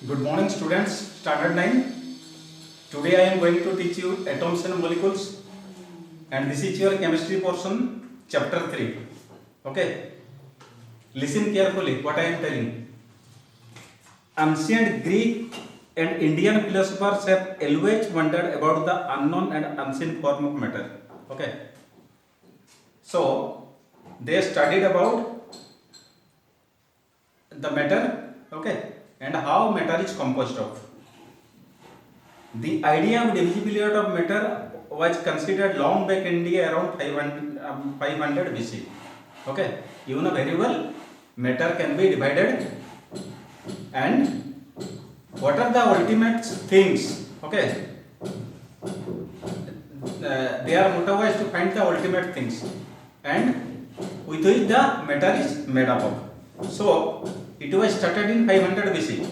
Good morning students, standard 9. Today I am going to teach you atoms and molecules, and this is your chemistry portion, chapter 3. Okay, listen carefully what I am telling. Ancient Greek and Indian philosophers have always wondered about the unknown and unseen form of matter. Okay, so they studied about the matter, okay, and how matter is composed of. The idea of divisibility of matter was considered long back in India around 500 BC. Okay, you know very well, matter can be divided, and what are the ultimate things? Okay, their motto was to find the ultimate things, and with which the matter is made up of. So it was started in 500 BC.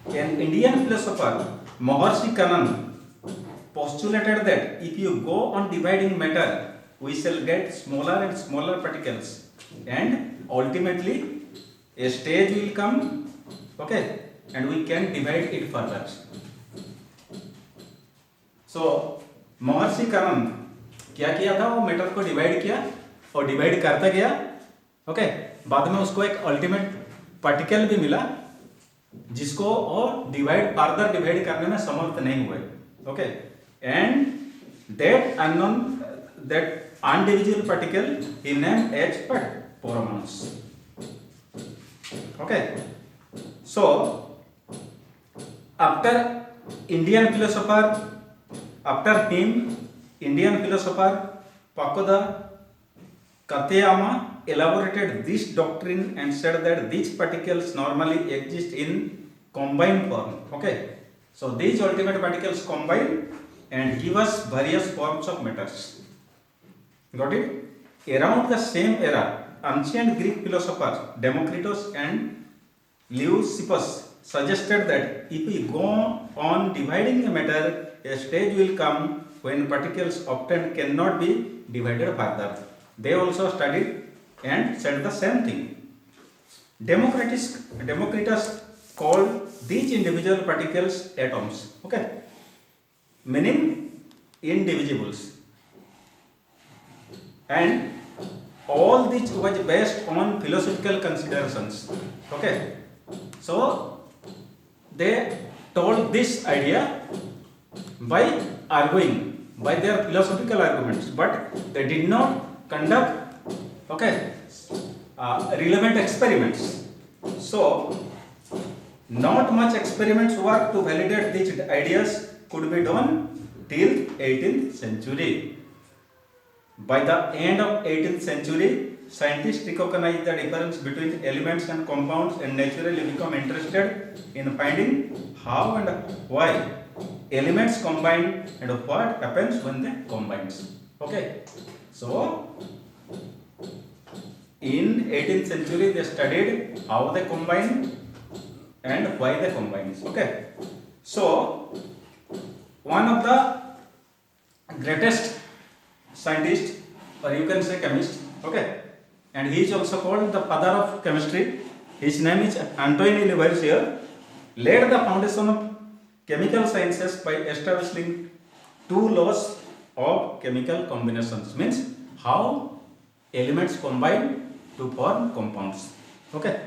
An Indian philosopher, Maharshi Kanan, postulated that if you go on dividing matter, we shall get smaller and smaller particles, and ultimately a stage will come, okay, and we can divide it further. So महर्षि कानन क्या किया था, वो matter को divide किया और divide करता गया, okay, बाद में उसको एक अल्टीमेट पार्टिकल भी मिला जिसको और डिवाइड फर्दर डिवाइड करने में समर्थ नहीं हुए, okay, and that unknown that indivisible particle he name as परमाणुस. Okay, so after Indian philosopher, after him, Indian philosopher Pagoda Katayama elaborated this doctrine and said that these particles normally exist in combined form. Okay, so these ultimate particles combine and give us various forms of matters. Got it? Around the same era, ancient Greek philosophers Democritus and Leucippus suggested that if we go on dividing a matter, a stage will come when particles often cannot be divided further. They also studied and said the same thing. Democritus called these individual particles atoms, okay, meaning indivisibles, and all this was based on philosophical considerations, okay. So they told this idea by arguing, by their philosophical arguments, but they did not conduct, okay, relevant experiments. So not much experiments work to validate these ideas could be done till 18th century. By the end of 18th century, scientists recognized the difference between elements and compounds and naturally become interested in finding how and why elements combine and what happens when they combine. Okay, so in 18th century they studied how they combine and why they combine. Okay, so one of the greatest scientist, or you can say chemist, okay, and he is also called the father of chemistry. His name is Antoine Lavoisier, laid the foundation of chemical sciences by establishing two laws of chemical combinations, means how elements combine to form compounds, okay,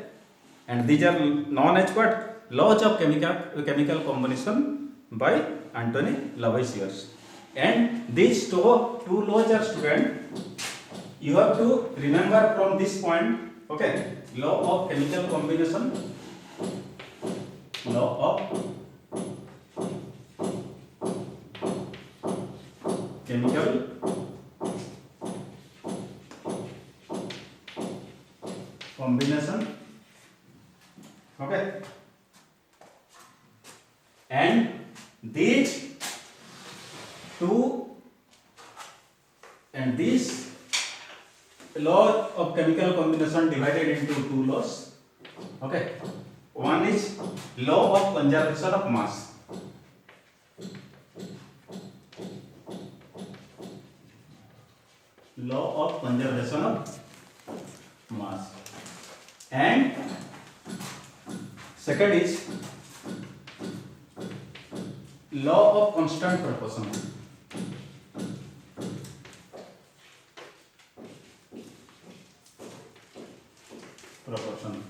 and these are known as what? Laws of chemical combination by Antoine Lavoisier. And these two laws are, student, you have to remember from this point, okay, law of chemical combination, law of chemical combination, okay, and these this law of chemical combination divided into two laws, okay. One is law of conservation of mass, law of conservation of mass, and second is law of constant proportion.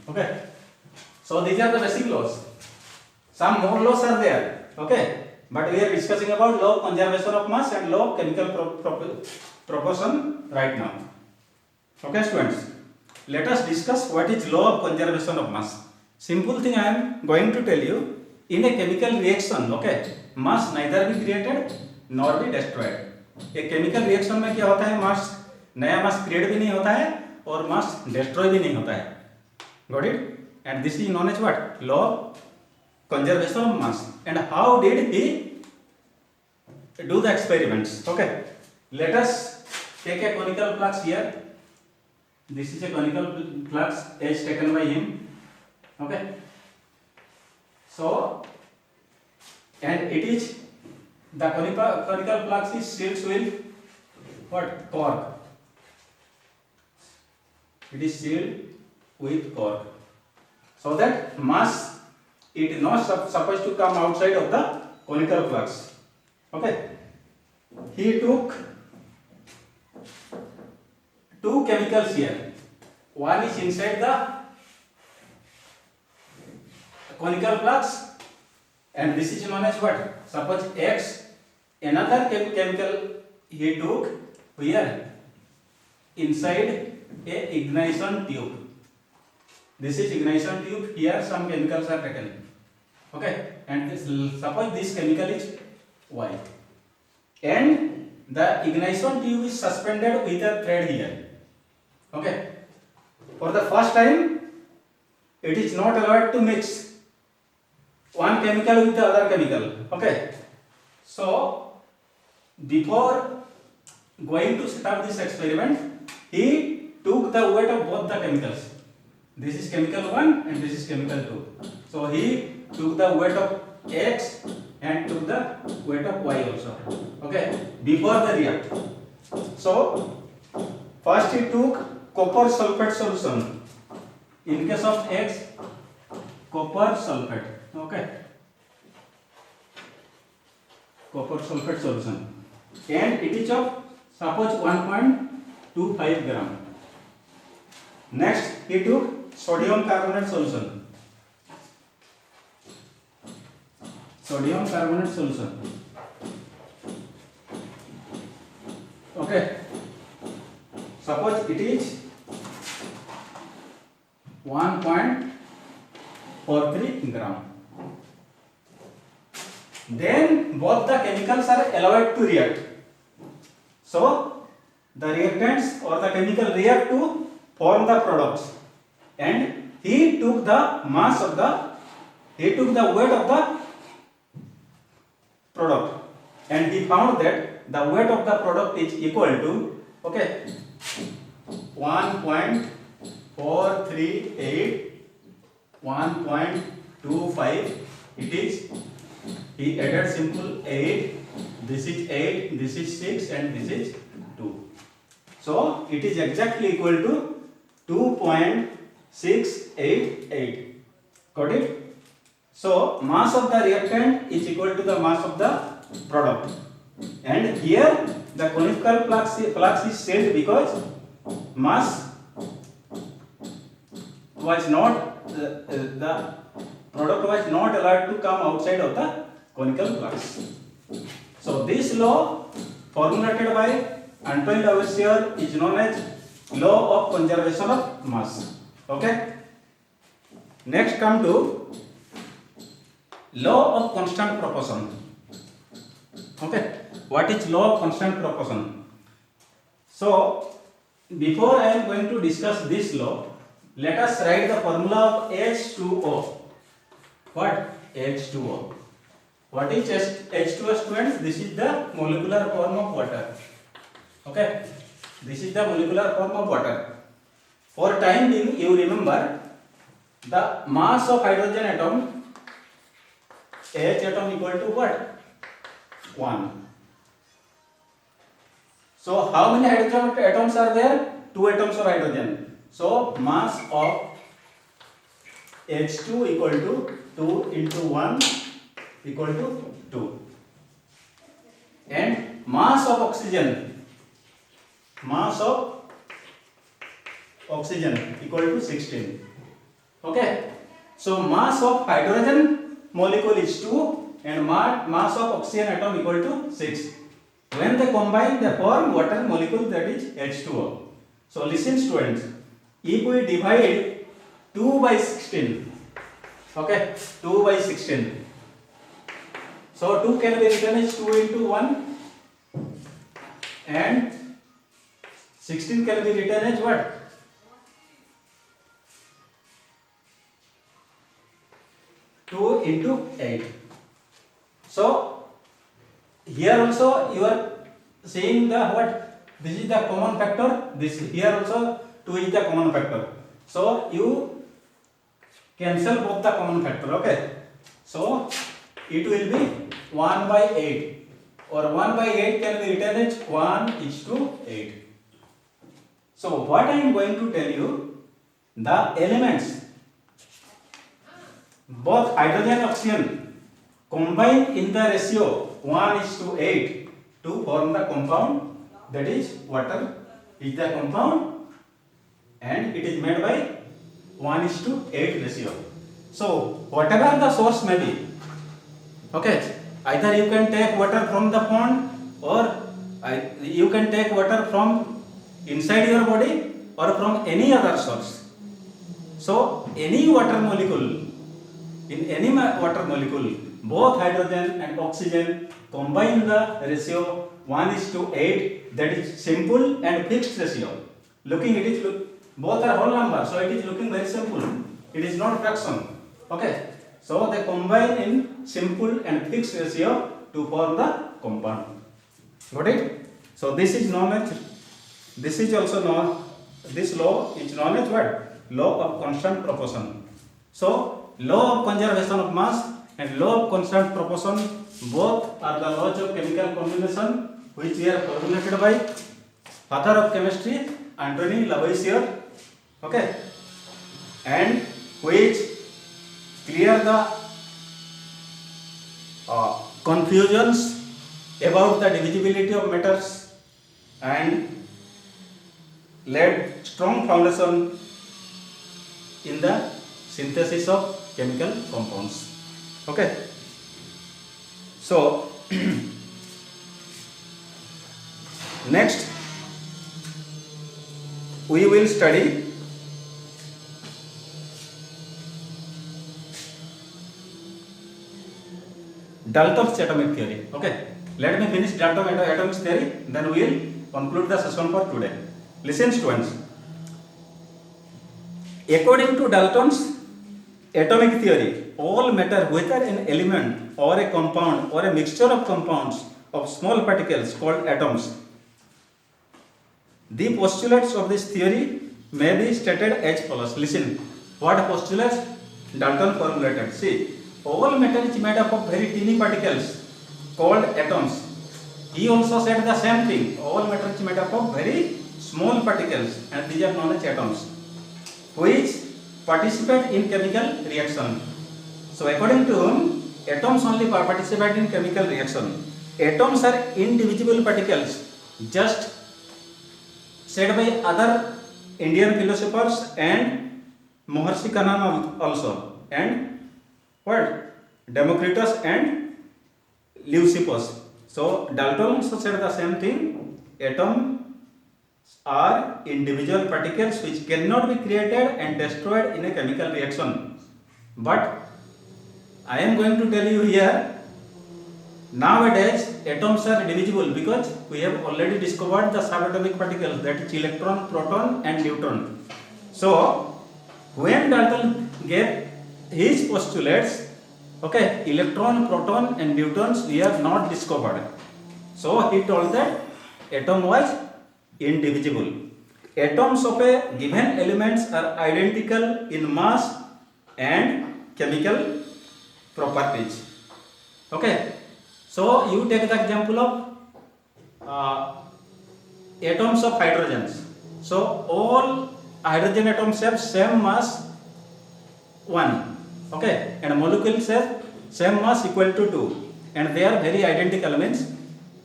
Okay, so these are the basic laws. Some more laws are there, okay, but we are discussing about law of conservation of mass and law of chemical proportion right now. Okay students, let us discuss what is law of conservation of mass. Simple thing I am going to tell you. In a chemical reaction, okay, mass neither be created nor be destroyed. एक chemical reaction में क्या होता है, मास नया मास create भी नहीं होता है और मास डिस्ट्रॉय भी नहीं होता है. Got it? And this is known as what? Law of conservation of mass. And how did he do the experiments? Okay, let us take a conical flux here. This is a conical flux as taken by him. Okay, so and it is the conical flux is sealed with what? Cork. It is sealed with cork, so that mass it is not supposed to come outside of the conical flux. Okay, he took two chemicals here. One is inside the conical flux and this is known as what? Suppose X. Another chemical he took here inside a ignition tube. This is ignition tube. Here some chemicals are taken. Okay, and this, suppose this chemical is Y, and the ignition tube is suspended with a thread here. Okay, for the first time, it is not allowed to mix one chemical with the other chemical. Okay, so before going to set up this experiment, he took the weight of both the chemicals. This is chemical 1 and this is chemical 2. So he took the weight of X and took the weight of Y also. Okay, before the react. So first he took copper sulfate solution. In case of X, copper sulfate. Okay, copper sulfate solution, and it is of suppose 1.25 gram. Next he took sodium carbonate solution. Sodium carbonate solution. Okay, suppose it is 1.43 gram. Then both the chemicals are allowed to react. So the reactants or the chemical react to form the products, and he took the weight of the product, and he found that the weight of the product is equal to, okay, 1.438, 1.25. It is, he added simple 8, this is 8, this is 6 and this is 2. So it is exactly equal to 2.688. Got it? So mass of the reactant is equal to the mass of the product. And here the conical flux is sealed because mass was not, the product was not allowed to come outside of the conical flux. So this law formulated by Antoine Lavoisier is known as law of conservation of mass. Okay. Next come to law of constant proportion. Okay. What is law of constant proportion? So before I am going to discuss this law, let us write the formula of H2O. What? H2O. What is H2O, students? This is the molecular form of water. Okay, this is the molecular form of water. For time being, you remember the mass of hydrogen atom, H atom equal to what? 1. So how many hydrogen atoms are there? 2 atoms of hydrogen. So mass of H2 equal to 2 into 1 equal to 2. mass of oxygen equal to 16. Okay, so mass of hydrogen molecule is 2 and mass of oxygen atom equal to 6. When they combine, they form water molecule, that is H2O. So listen students, if we divide 2 by 16, okay, 2 by 16, so 2 can be written as 2 into 1 and 16 can be written as what? 2 into 8. So here also you are seeing the what? This is the common factor. This here also 2 is the common factor. So you cancel both the common factor. Okay. So it will be 1 by 8 or 1 by 8 can be written as 1:8. So what I am going to tell you, the elements both hydrogen and oxygen combine in the ratio 1:8 to form the compound, that is water is the compound and it is made by 1:8 ratio. So whatever the source may be, okay, either you can take water from the pond or you can take water from inside your body or from any other source. So any water molecule, in any water molecule, both hydrogen and oxygen combine the ratio 1:8, that is simple and fixed ratio. Looking, it is both are whole number, so it is looking very simple. It is not fraction. Okay, so they combine in simple and fixed ratio to form the compound. Got it? So this is known as, this is also known, this law is known as what? Law of constant proportion. So law of conservation of mass and law of constant proportion, both are the laws of chemical combination which were formulated by father of chemistry Antoine Lavoisier, okay, and which clear the confusions about the divisibility of matters and laid strong foundation in the synthesis of chemical compounds. Okay, so next we will study Dalton's atomic theory. Okay, let me finish Dalton's atomic theory, then we will conclude the session for today. Listen students, according to Dalton's atomic theory, all matter, whether an element or a compound or a mixture of compounds of small particles called atoms. The postulates of this theory may be stated as follows. Listen, what postulates Dalton formulated. See, all matter is made up of very teeny particles called atoms. He also said the same thing. All matter is made up of very small particles and these are known as atoms, which participate in chemical reaction. So according to him, atoms only participate in chemical reaction. Atoms are indivisible particles, just said by other Indian philosophers and Maharshi Kanana also, and what? Democritus and Leucippus. So Dalton also said the same thing. Atoms are individual particles which cannot be created and destroyed in a chemical reaction. But I am going to tell you here, nowadays atoms are divisible because we have already discovered the subatomic particles, that is electron, proton and neutron. So when Dalton gave his postulates, okay, electron, proton and neutrons we have not discovered. So he told that atom was indivisible. Atoms of a given elements are identical in mass and chemical properties. Okay, so you take the example of atoms of hydrogens. So all hydrogen atoms have same mass 1, okay, and molecules have same mass equal to 2, and they are very identical, means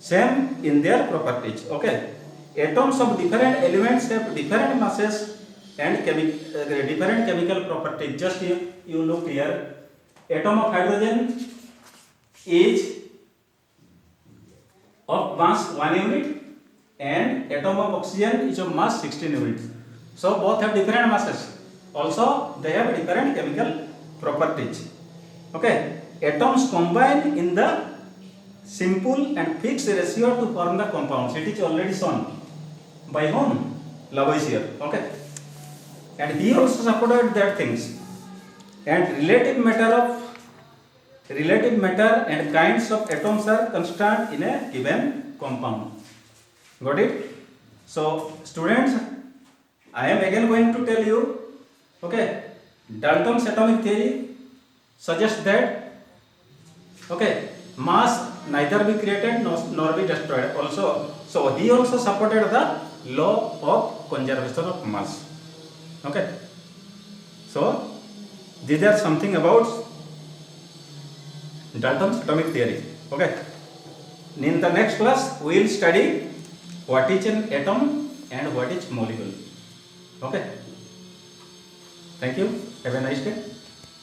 same in their properties. Okay, atoms of different elements have different masses and different chemical properties. Just you look here, atom of hydrogen is of mass 1 unit and atom of oxygen is of mass 16 units. So both have different masses, also they have different chemical properties. Okay, atoms combine in the simple and fixed ratio to form the compounds. It is already shown by whom? Lavoisier. Okay, and he also supported that things. And relative matter and kinds of atoms are constant in a given compound. Got it? So students, I am again going to tell you, okay, Dalton's atomic theory suggests that, okay, mass neither be created nor be destroyed also. So he also supported the law of conservation of mass. Okay, so these are something about Dalton's atomic theory. Okay, in the next class we will study what is an atom and what is molecule. Okay, thank you, have a nice day.